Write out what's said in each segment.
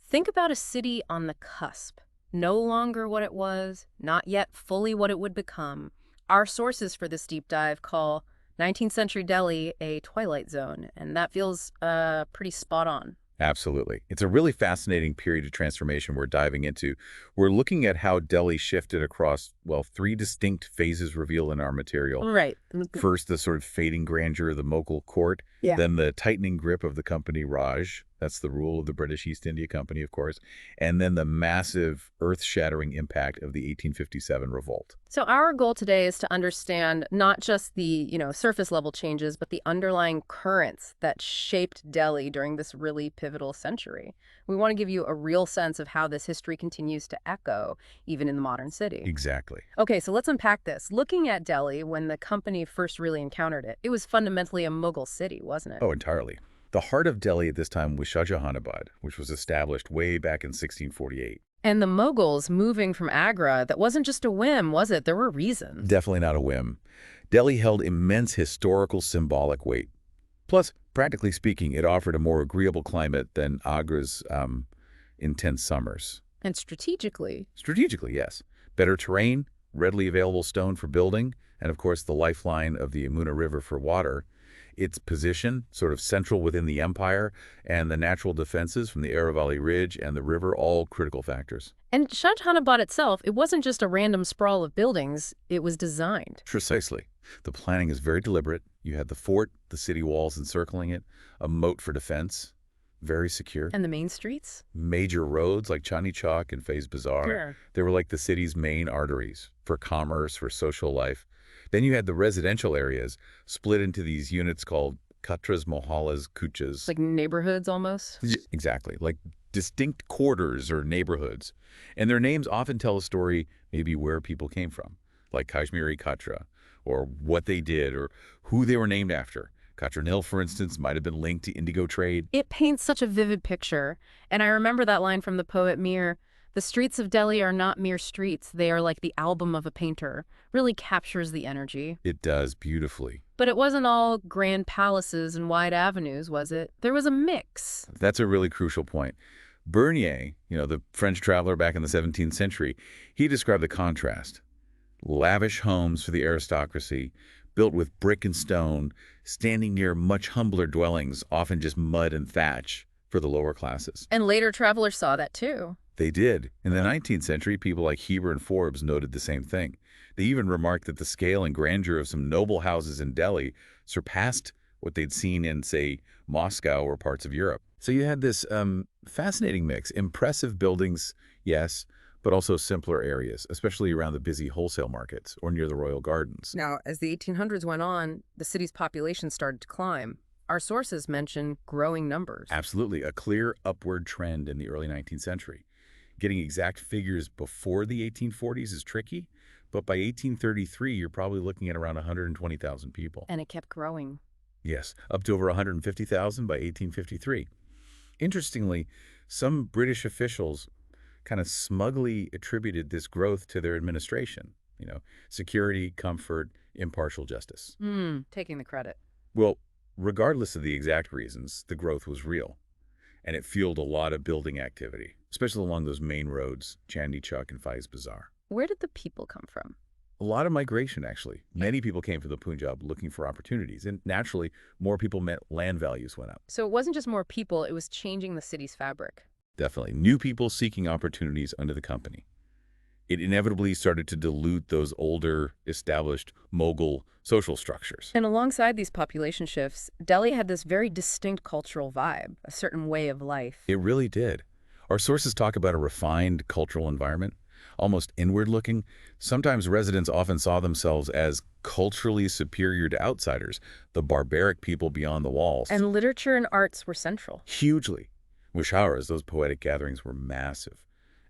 Think about a city on the cusp. No longer what it was, not yet fully what it would become. Our sources for this deep dive call 19th century Delhi a twilight zone, and that feels pretty spot on. Absolutely. It's a really fascinating period of transformation we're diving into. We're looking at how Delhi shifted across, well, three distinct phases revealed in our material. Right. First, the sort of fading grandeur of the Mughal court, Yeah. then the tightening grip of the company Raj, that's the rule of the British East India Company, of course, and then the massive, earth-shattering impact of the 1857 revolt. So our goal today is to understand not just the surface level changes, but the underlying currents that shaped Delhi during this really pivotal century. We want to give you a real sense of how this history continues to echo, even in the modern city. Exactly. Okay, so let's unpack this. Looking at Delhi, when the company first really encountered it, it was fundamentally a Mughal city, wasn't it? Oh, entirely. The heart of Delhi at this time was Shahjahanabad, which was established way back in 1648. And the Mughals moving from Agra, that wasn't just a whim, was it? There were reasons. Definitely not a whim. Delhi held immense historical symbolic weight. Plus, practically speaking, it offered a more agreeable climate than Agra's intense summers. And strategically. Strategically, yes. Better terrain, readily available stone for building, and of course the lifeline of the Yamuna River for water. Its position, sort of central within the empire, and the natural defenses from the Aravalli Ridge and the river, all critical factors. And Shahjahanabad itself, it wasn't just a random sprawl of buildings, it was designed. Precisely. The planning is very deliberate. You had the fort, the city walls encircling it, a moat for defense, very secure. And the main streets? Major roads like Chandni Chowk and Faiz Bazaar, Sure. they were like the city's main arteries for commerce, for social life. Then you had the residential areas split into these units called Katras, Mohallas, Kuchas. Like neighborhoods almost? Exactly, like distinct quarters or neighborhoods. And their names often tell a story, maybe where people came from, like Kashmiri Katra, or what they did, or who they were named after. Katranil, for instance, might have been linked to indigo trade. It paints such a vivid picture. And I remember that line from the poet Mir, "The streets of Delhi are not mere streets, they are like the album of a painter." Really captures the energy. It does beautifully. But it wasn't all grand palaces and wide avenues, was it? There was a mix. That's a really crucial point. Bernier, the French traveler back in the 17th century, he described the contrast. Lavish homes for the aristocracy, built with brick and stone, standing near much humbler dwellings, often just mud and thatch, for the lower classes. And later travelers saw that too. They did. In the 19th century, people like Heber and Forbes noted the same thing. They even remarked that the scale and grandeur of some noble houses in Delhi surpassed what they'd seen in, say, Moscow or parts of Europe. So you had this fascinating mix. Impressive buildings, yes, but also simpler areas, especially around the busy wholesale markets or near the royal gardens. Now, as the 1800s went on, the city's population started to climb. Our sources mention growing numbers. Absolutely. A clear upward trend in the early 19th century. Getting exact figures before the 1840s is tricky, but by 1833, you're probably looking at around 120,000 people. And it kept growing. Yes, up to over 150,000 by 1853. Interestingly, some British officials kind of smugly attributed this growth to their administration. Security, comfort, impartial justice. Taking the credit. Well, regardless of the exact reasons, the growth was real. And it fueled a lot of building activity, especially along those main roads, Chandni Chowk and Faiz Bazaar. Where did the people come from? A lot of migration, actually. Many people came from the Punjab looking for opportunities, and naturally, more people meant land values went up. So it wasn't just more people, it was changing the city's fabric. Definitely. New people seeking opportunities under the company. It inevitably started to dilute those older, established Mughal social structures. And alongside these population shifts, Delhi had this very distinct cultural vibe, a certain way of life. It really did. Our sources talk about a refined cultural environment, almost inward-looking. Sometimes residents often saw themselves as culturally superior to outsiders, the barbaric people beyond the walls. And literature and arts were central. Hugely. Mushawaras, those poetic gatherings, were massive.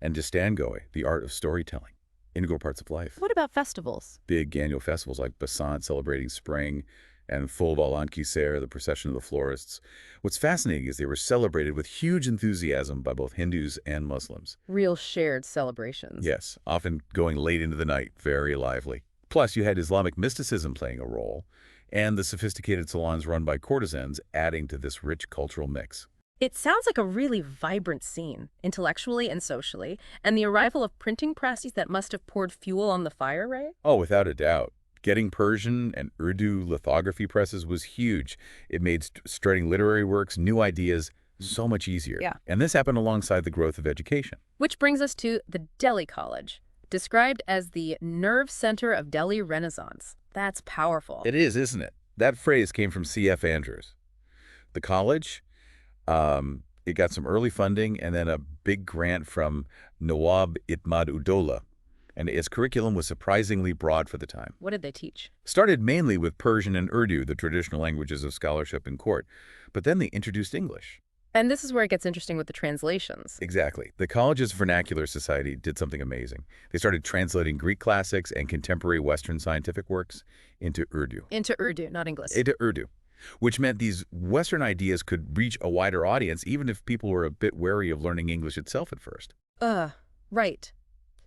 And Distangoy, the art of storytelling, integral parts of life. What about festivals? Big annual festivals like Basant celebrating spring and Ful Balan Kiser, the procession of the florists. What's fascinating is they were celebrated with huge enthusiasm by both Hindus and Muslims. Real shared celebrations. Yes, often going late into the night, very lively. Plus, you had Islamic mysticism playing a role, and the sophisticated salons run by courtesans adding to this rich cultural mix. It sounds like a really vibrant scene, intellectually and socially, and the arrival of printing presses that must have poured fuel on the fire, right? Oh, without a doubt. Getting Persian and Urdu lithography presses was huge. It made spreading literary works, new ideas, so much easier. Yeah. And this happened alongside the growth of education. Which brings us to the Delhi College, described as the nerve center of Delhi Renaissance. That's powerful. It is, isn't it? That phrase came from C.F. Andrews. The college, it got some early funding and then a big grant from Nawab Itmad-ud-Dowla, and its curriculum was surprisingly broad for the time. What did they teach? Started mainly with Persian and Urdu, the traditional languages of scholarship in court, but then they introduced English. And this is where it gets interesting with the translations. Exactly. The college's vernacular society did something amazing. They started translating Greek classics and contemporary Western scientific works into Urdu. Into Urdu, not English. Into Urdu, which meant these Western ideas could reach a wider audience, even if people were a bit wary of learning English itself at first. Right.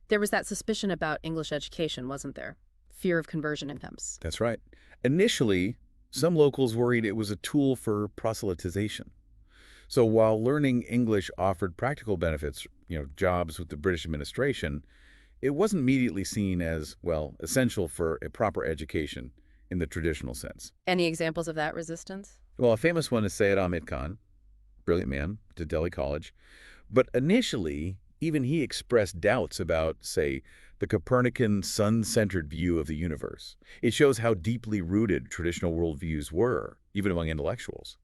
There was that suspicion about English education, wasn't there? Fear of conversion attempts. That's right. Initially, some locals worried it was a tool for proselytization. So while learning English offered practical benefits, jobs with the British administration, it wasn't immediately seen as, well, essential for a proper education in the traditional sense. Any examples of that resistance? Well, a famous one is Syed Ahmed Khan, brilliant man, to Delhi College. But initially, even he expressed doubts about, say, the Copernican sun-centered view of the universe. It shows how deeply rooted traditional worldviews were, even among intellectuals.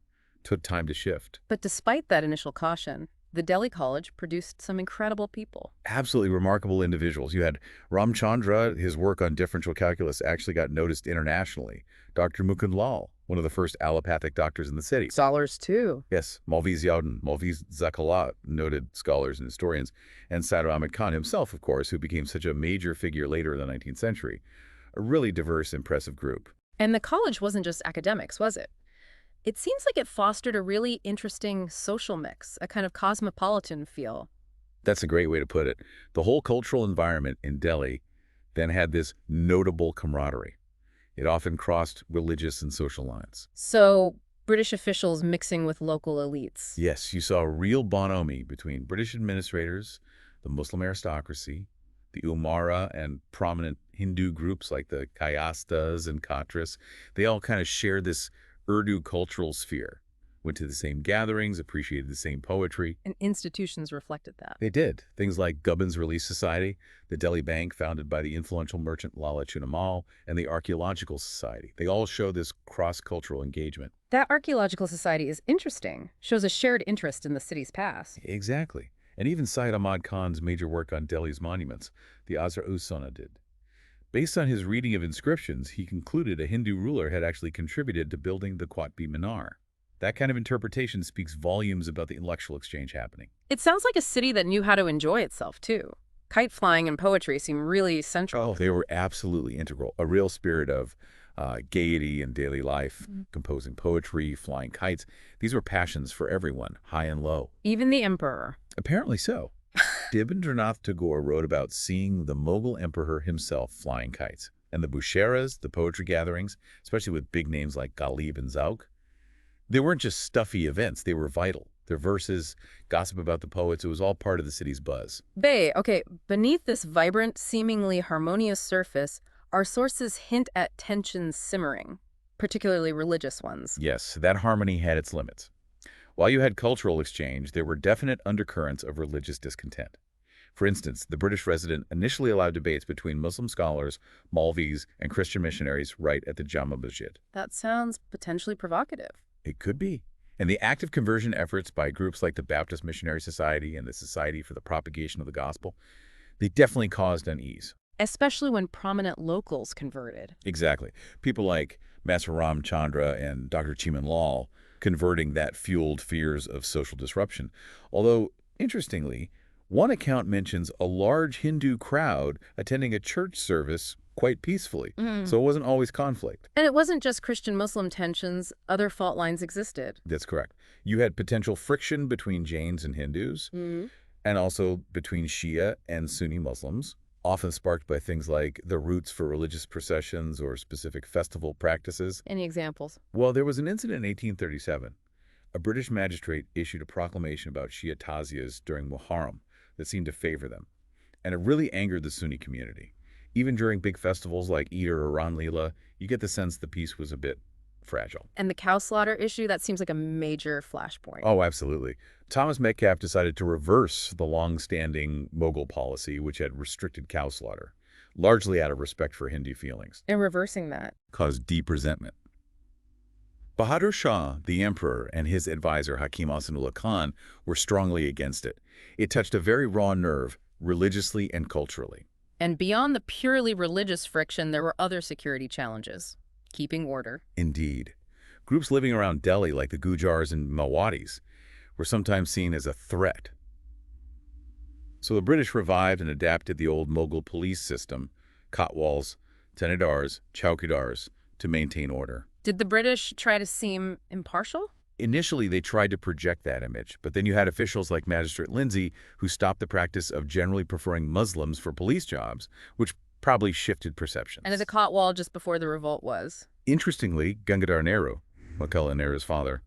Took time to shift. But despite that initial caution, the Delhi College produced some incredible people. Absolutely remarkable individuals. You had Ramchandra, his work on differential calculus actually got noticed internationally. Dr. Mukund Lal, one of the first allopathic doctors in the city. Scholars, too. Yes, Maulvi Ziauddin, Maulvi Zakalat, noted scholars and historians, and Syed Ahmed Khan himself, of course, who became such a major figure later in the 19th century. A really diverse, impressive group. And the college wasn't just academics, was it? It seems like it fostered a really interesting social mix, a kind of cosmopolitan feel. That's a great way to put it. The whole cultural environment in Delhi then had this notable camaraderie. It often crossed religious and social lines. So, British officials mixing with local elites. Yes, you saw a real bonhomie between British administrators, the Muslim aristocracy, the Umara, and prominent Hindu groups like the Kayastas and Khatris. They all kind of shared this Urdu cultural sphere, went to the same gatherings, appreciated the same poetry. And institutions reflected that. They did. Things like Gubbins Relief Society, the Delhi Bank founded by the influential merchant Lala Chunamal, and the Archaeological Society. They all show this cross-cultural engagement. That Archaeological Society is interesting, shows a shared interest in the city's past. Exactly. And even Syed Ahmad Khan's major work on Delhi's monuments, the Azar-uz-Sona did. Based on his reading of inscriptions, he concluded a Hindu ruler had actually contributed to building the Qutb Minar. That kind of interpretation speaks volumes about the intellectual exchange happening. It sounds like a city that knew how to enjoy itself, too. Kite flying and poetry seem really central. Oh, they were absolutely integral. A real spirit of gaiety in daily life, composing poetry, flying kites. These were passions for everyone, high and low. Even the emperor. Apparently so. Rabindranath Tagore wrote about seeing the Mughal emperor himself flying kites. And the busheras, the poetry gatherings, especially with big names like Ghalib and Zauq, they weren't just stuffy events, they were vital. Their verses, gossip about the poets, it was all part of the city's buzz. Okay, beneath this vibrant, seemingly harmonious surface, our sources hint at tensions simmering, particularly religious ones. Yes, that harmony had its limits. While you had cultural exchange, there were definite undercurrents of religious discontent. For instance, the British resident initially allowed debates between Muslim scholars, Maulvis, and Christian missionaries right at the Jama Masjid. That sounds potentially provocative. It could be. And the active conversion efforts by groups like the Baptist Missionary Society and the Society for the Propagation of the Gospel, they definitely caused unease. Especially when prominent locals converted. Exactly. People like Master Ram Chandra and Dr. Chiman Lal converting that fueled fears of social disruption. Although, interestingly, one account mentions a large Hindu crowd attending a church service quite peacefully, so it wasn't always conflict. And it wasn't just Christian-Muslim tensions, other fault lines existed. That's correct. You had potential friction between Jains and Hindus, and also between Shia and Sunni Muslims, often sparked by things like the routes for religious processions or specific festival practices. Any examples? Well, there was an incident in 1837. A British magistrate issued a proclamation about Shia Tazias during Muharram that seemed to favor them, and it really angered the Sunni community. Even during big festivals like Eid or Ran Lila, you get the sense the peace was a bit fragile. And the cow slaughter issue, that seems like a major flashpoint. Oh, absolutely. Thomas Metcalfe decided to reverse the long-standing Mughal policy, which had restricted cow slaughter, largely out of respect for Hindu feelings. And reversing that. Caused deep resentment. Bahadur Shah, the emperor, and his advisor Hakim Asanullah Khan were strongly against it. It touched a very raw nerve, religiously and culturally. And beyond the purely religious friction, there were other security challenges. Keeping order. Indeed. Groups living around Delhi, like the Gujars and Mawadis, were sometimes seen as a threat. So the British revived and adapted the old Mughal police system, kotwals, tanidars, chowkidars, to maintain order. Did the British try to seem impartial? Initially, they tried to project that image, but then you had officials like Magistrate Lindsay who stopped the practice of generally preferring Muslims for police jobs, which probably shifted perceptions. And at the Kotwal just before the revolt was? Interestingly, Gangadhar Nehru, Jawaharlal Nehru's father.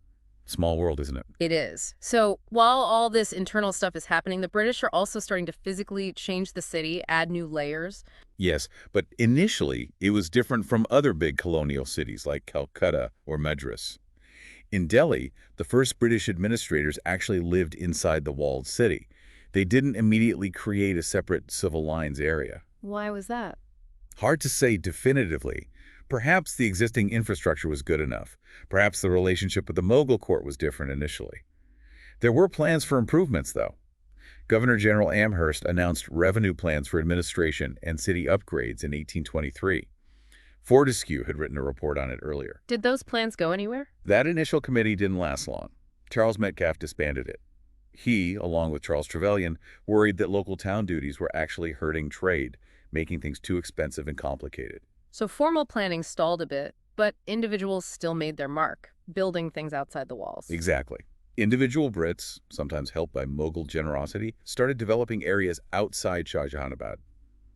Small world, isn't it? It is. So while all this internal stuff is happening, the British are also starting to physically change the city, add new layers. Yes, but initially, it was different from other big colonial cities like Calcutta or Madras. In Delhi, the first British administrators actually lived inside the walled city. They didn't immediately create a separate civil lines area. Why was that? Hard to say definitively. Perhaps the existing infrastructure was good enough. Perhaps the relationship with the Mughal court was different initially. There were plans for improvements, though. Governor General Amherst announced revenue plans for administration and city upgrades in 1823. Fortescue had written a report on it earlier. Did those plans go anywhere? That initial committee didn't last long. Charles Metcalfe disbanded it. He, along with Charles Trevelyan, worried that local town duties were actually hurting trade, making things too expensive and complicated. So formal planning stalled a bit, but individuals still made their mark, building things outside the walls. Exactly. Individual Brits, sometimes helped by Mughal generosity, started developing areas outside Shah Jahanabad,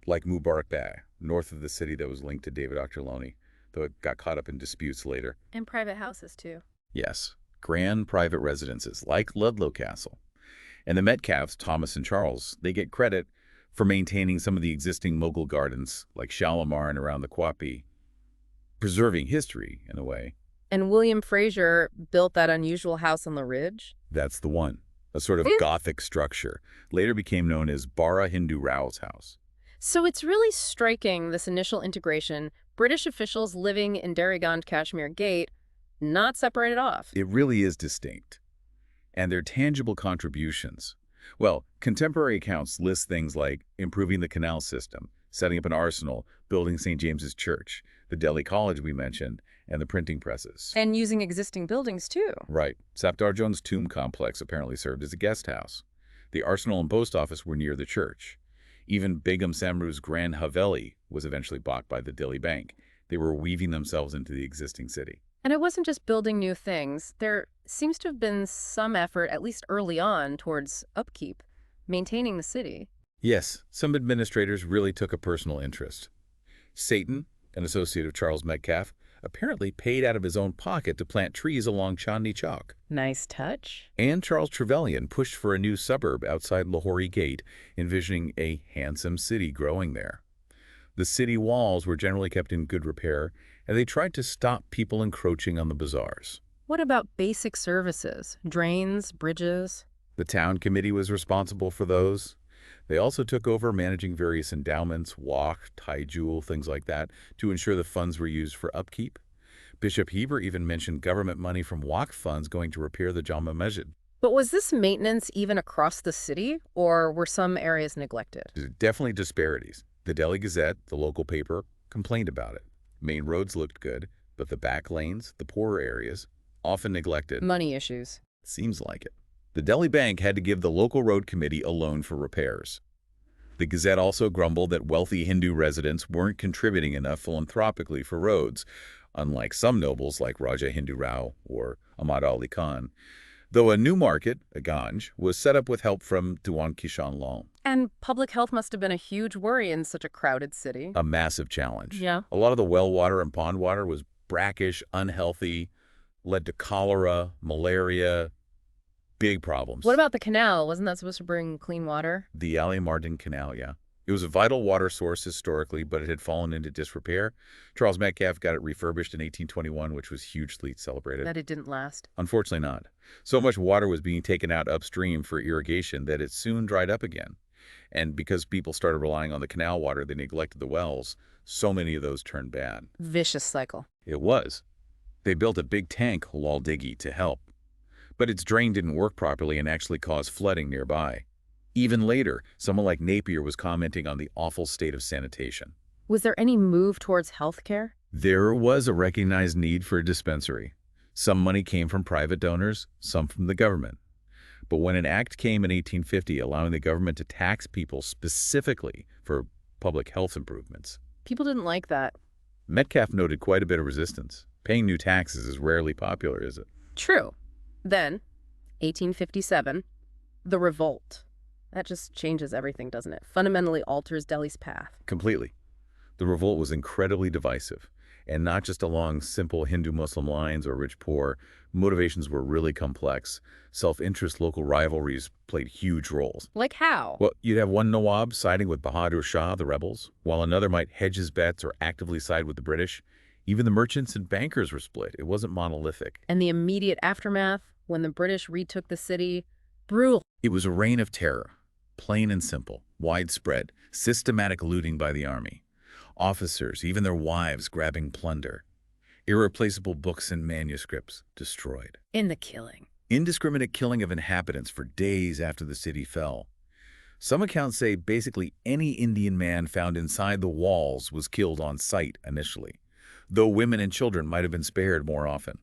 like Mubarak Bay, north of the city that was linked to David Ochterlony, though it got caught up in disputes later. And private houses, too. Yes, grand private residences, like Ludlow Castle. And the Metcalfes, Thomas and Charles, they get credit for maintaining some of the existing Mughal gardens, like Shalimar and around the Quapi, preserving history, in a way. And William Fraser built that unusual house on the ridge? That's the one. A sort of Gothic structure, later became known as Bara Hindu Rao's house. So it's really striking, this initial integration. British officials living in Darigand Kashmir Gate, not separated off. It really is distinct. And their tangible contributions. Well, contemporary accounts list things like improving the canal system, setting up an arsenal, building St. James's Church, the Delhi College we mentioned, and the printing presses. And using existing buildings, too. Right. Safdar Jones' tomb complex apparently served as a guest house. The arsenal and post office were near the church. Even Begum Samru's Grand Haveli was eventually bought by the Delhi Bank. They were weaving themselves into the existing city. And it wasn't just building new things. There seems to have been some effort, at least early on, towards upkeep, maintaining the city. Yes, some administrators really took a personal interest. Satan, an associate of Charles Metcalfe, apparently paid out of his own pocket to plant trees along Chandni Chowk. Nice touch. And Charles Trevelyan pushed for a new suburb outside Lahori Gate, envisioning a handsome city growing there. The city walls were generally kept in good repair, and they tried to stop people encroaching on the bazaars. What about basic services? Drains, bridges? The town committee was responsible for those. They also took over managing various endowments, waqf, taijul, things like that, to ensure the funds were used for upkeep. Bishop Heber even mentioned government money from waqf funds going to repair the Jama Masjid. But was this maintenance even across the city, or were some areas neglected? Definitely disparities. The Delhi Gazette, the local paper, complained about it. Main roads looked good, but the back lanes, the poorer areas, often neglected. Money issues. Seems like it. The Delhi Bank had to give the local road committee a loan for repairs. The Gazette also grumbled that wealthy Hindu residents weren't contributing enough philanthropically for roads, unlike some nobles like Raja Hindu Rao or Ahmad Ali Khan, though a new market, a Ganj, was set up with help from Diwan Kishan Lal. And public health must have been a huge worry in such a crowded city. A massive challenge. Yeah. A lot of the well water and pond water was brackish, unhealthy, Led to cholera, malaria, big What problems. about the canal? Wasn't that supposed to bring clean water? The Martin Canal, yeah. It was a vital water source historically, but it had fallen into disrepair. Charles Metcalfe got it refurbished in 1821, which was hugely celebrated. That it didn't last. Unfortunately not. So much water was being taken out upstream for irrigation that it soon dried up again. And because people started relying on the canal water, they neglected the wells. So many of those turned bad. Vicious cycle. It was. They built a big tank, Diggy, to help. But its drain didn't work properly and actually caused flooding nearby. Even later, someone like Napier was commenting on the awful state of sanitation. Was there any move towards healthcare? There was a recognized need for a dispensary. Some money came from private donors, some from the government. But when an act came in 1850 allowing the government to tax people specifically for public health improvements, People didn't like that. Metcalfe noted quite a bit of resistance. Paying new taxes is rarely popular, is it? True. Then, 1857, the Revolt. That just changes everything, doesn't it? Fundamentally alters Delhi's path. Completely. The revolt was incredibly divisive, and not just along simple Hindu-Muslim lines or rich-poor. Motivations were really complex. Self-interest local rivalries played huge roles. Like how? Well, you'd have one Nawab siding with Bahadur Shah, the rebels, while another might hedge his bets or actively side with the British. Even the merchants and bankers were split. It wasn't monolithic. And the immediate aftermath, when the British retook the city, brutal. It was a reign of terror, plain and simple, widespread, systematic looting by the army. Officers, even their wives, grabbing plunder. Irreplaceable books and manuscripts destroyed. In the killing. Indiscriminate killing of inhabitants for days after the city fell. Some accounts say basically any Indian man found inside the walls was killed on sight initially, though women and children might have been spared more often.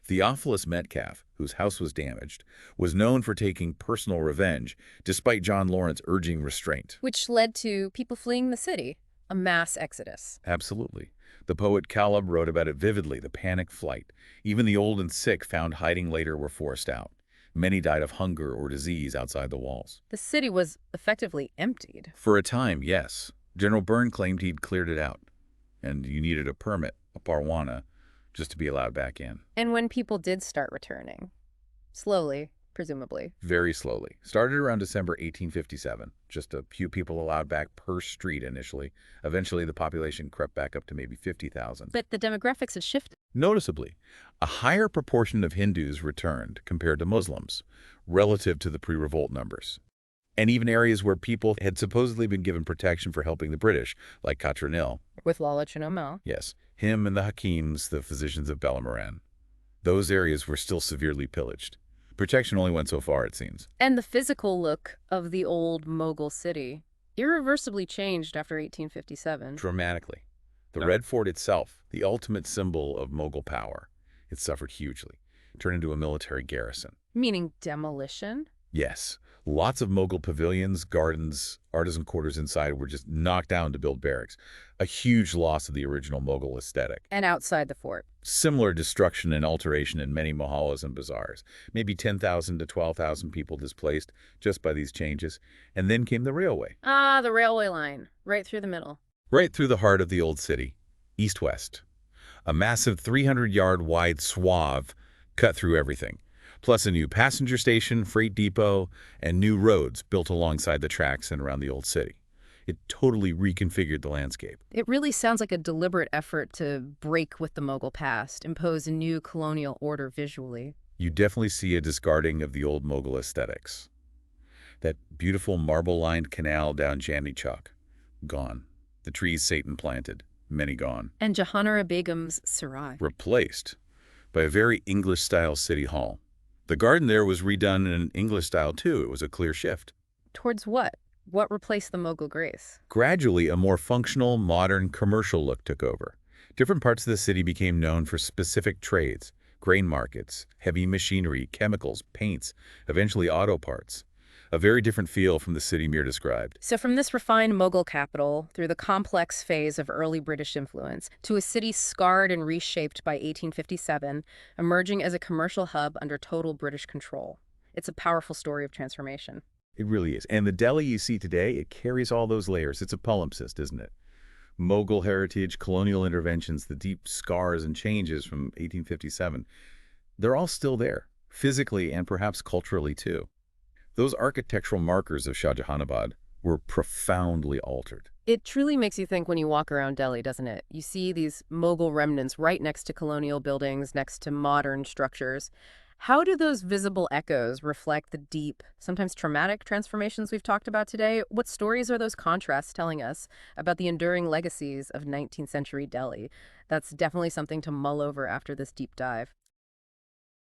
Theophilus Metcalfe, whose house was damaged, was known for taking personal revenge, despite John Lawrence urging restraint. Which led to people fleeing the city. A mass exodus. Absolutely. The poet Caleb wrote about it vividly, the panic flight. Even the old and sick found hiding later were forced out. Many died of hunger or disease outside the walls. The city was effectively emptied. For a time, yes. General Byrne claimed he'd cleared it out, and you needed a permit, a parwana, just to be allowed back in. And when people did start returning, slowly, presumably. Very slowly. Started around December 1857. Just a few people allowed back per street initially. Eventually, the population crept back up to maybe 50,000. But the demographics had shifted. Noticeably, a higher proportion of Hindus returned compared to Muslims, relative to the pre-revolt numbers. And even areas where people had supposedly been given protection for helping the British, like Colonial. With Lala Chinomel. Yes, him and the Hakims, the physicians of Ballamaran. Those areas were still severely pillaged. Protection only went so far, it seems. And the physical look of the old Mughal city irreversibly changed after 1857. Dramatically. The Red Fort itself, the ultimate symbol of Mughal power, it suffered hugely. It turned into a military garrison. Meaning demolition? Yes. Lots of Mughal pavilions, gardens, artisan quarters inside were just knocked down to build barracks. A huge loss of the original Mughal aesthetic. And outside the fort. Similar destruction and alteration in many mohallas and bazaars. Maybe 10,000 to 12,000 people displaced just by these changes. And then came the railway. Ah, the railway line. Right through the middle. Right through the heart of the old city. East-west. A massive 300-yard wide swath cut through everything. Plus a new passenger station, freight depot, and new roads built alongside the tracks and around the old city. It totally reconfigured the landscape. It really sounds like a deliberate effort to break with the Mughal past, impose a new colonial order visually. You definitely see a discarding of the old Mughal aesthetics. That beautiful marble-lined canal down Chandni Chowk, gone. The trees Satan planted, many gone. And Jahanara Begum's Sarai. Replaced by a very English-style city hall. The garden there was redone in an English style too. It was a clear shift. Towards what? What replaced the Mughal grace? Gradually, a more functional, modern, commercial look took over. Different parts of the city became known for specific trades, grain markets, heavy machinery, chemicals, paints, eventually auto parts. A very different feel from the city Mir described. So from this refined Mughal capital, through the complex phase of early British influence, to a city scarred and reshaped by 1857, emerging as a commercial hub under total British control. It's a powerful story of transformation. It really is. And the Delhi you see today, it carries all those layers. It's a palimpsest, isn't it? Mughal heritage, colonial interventions, the deep scars and changes from 1857. they're all still there, physically and perhaps culturally too. Those architectural markers of Shah Jahanabad were profoundly altered. It truly makes you think when you walk around Delhi, doesn't it? You see these Mughal remnants right next to colonial buildings, next to modern structures. How do those visible echoes reflect the deep, sometimes traumatic transformations we've talked about today? What stories are those contrasts telling us about the enduring legacies of 19th century Delhi? That's definitely something to mull over after this deep dive.